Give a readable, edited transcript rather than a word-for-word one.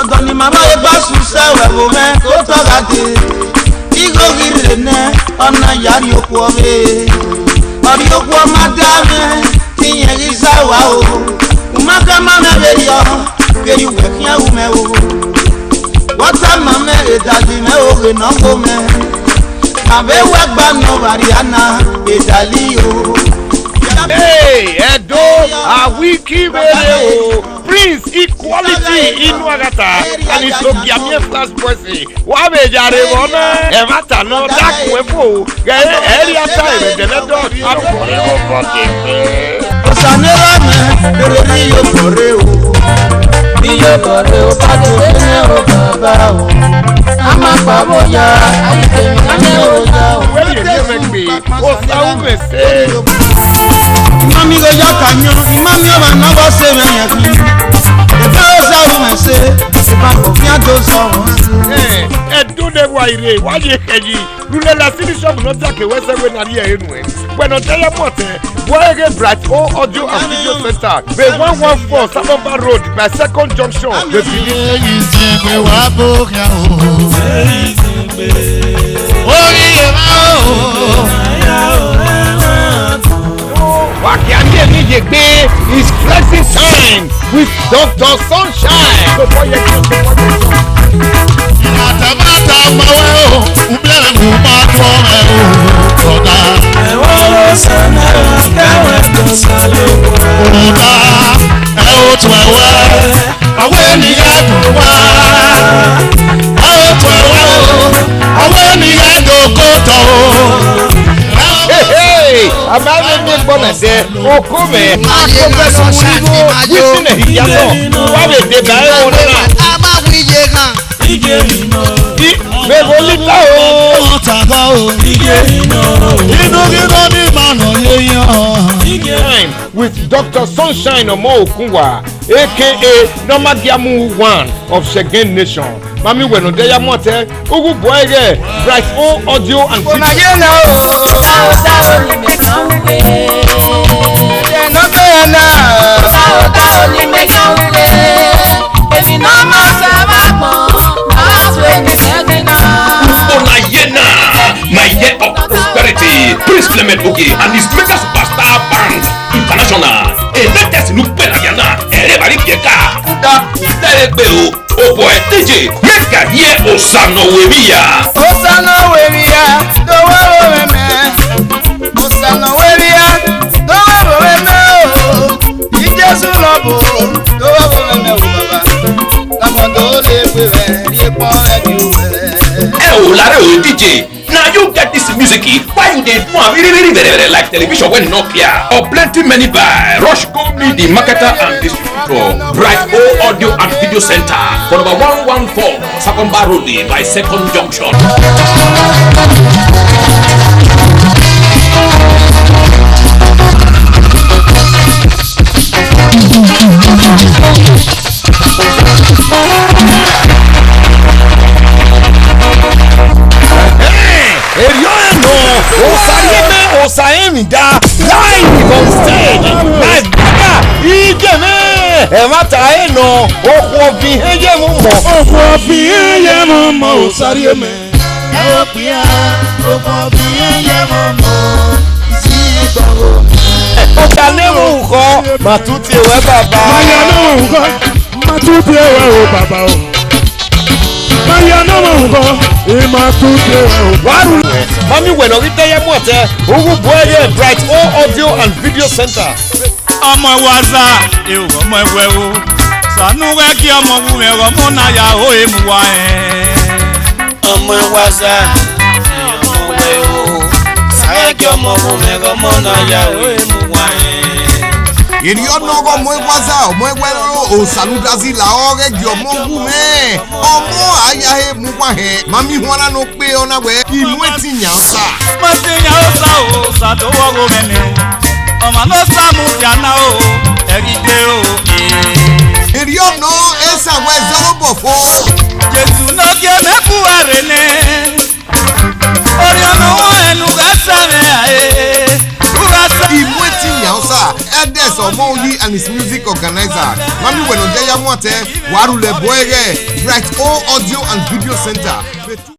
Doni mama e basu sewe wo me ko to gade. Igo girene ona yari okwobe. Ori okwo madame tiyen risawa o. Umaka mama berio be you we kian u me o. Wata mama e dadi me o re no go me. Abe wagba no variana e dali o. Hey, Edo, a wiki radio, Prince Equality in Wagata, and it's okay, I'm here flash bossy. Wabe Jarevona, Evata no dark wepo, get area time, and then I don't have Mami go yo kanyo, mami o ma no go se me yan. E fa o sa o me se, e fa ko fi ajo so won se. E do de wa ire, wa ye keji. Lule la city shop no take we se we na ri enu e. When on tell mote, Boyege Bright O Audio and Video Center, Bay 114 Sabomba Road by Second Junction. The is flexing time with Dr. Sunshine. Hey, I'm having bonnet. Okome, Akome no Munigo, wishing a Yamo. What is the guy? With Dr. Sunshine Omo Okunwa, aka Nomadiamu 1 of Shegen Nation. Mami weno deya mote, Ugu Boyege, Bright O Audio and Video. My year of prosperity, Prince Clement Oge and his mega superstar band international. A latest new Penayana, everybody pieka, Kuda, Terebeo, oh boy, DJ, make a year Osano Weria. Osano Weria, do me. Osano Weria, do me. Ijesu lobo, do me. Lamondo le Lare DJ. Now you get this music. Why you dey do really like television when not clear? Or plenty many buy. Rush go meet the marketer and distributor. Bright O Audio and Video Center for number 114 Sabomba Road by Second Junction. Osaemida live on stage live gaga igeme emata eno okwo bi eye mo Osarieme Opia okwo bi eye mo si gbo Okanemu nko matuti ewe baba Mayanu nko matuti ewe o baba o Mayanu nko matuti ewe o waru Mami weno riteye mote Ugu Boye Bright O Audio and Video Center. Ọmọ waza ewo ọmọ ewe o sanu we ki ọmọ wu me ọmọ na ya o emu wa ọmọ waza ọmọ we o sa ki ọmọ wu me ọmọ na ya o emu wa Eri onogo mo waza mo ewe o sanu Brazil la ore gi ọmọ wu me ọmọ aya he mu wa he mami hwana no pe ona we inu etinya sa mo tinya o sa sa to wo go me ọmọ no sa mu yana o erite o Eri ono esa we zero bofo Jesu no ke me ku arene ori ono enu ga sa me ae inu etinya sa edes ọmọ yi and his music organizer. Mami Wenodeya Mwate, Warule Boege, Bright O Audio and Video Center.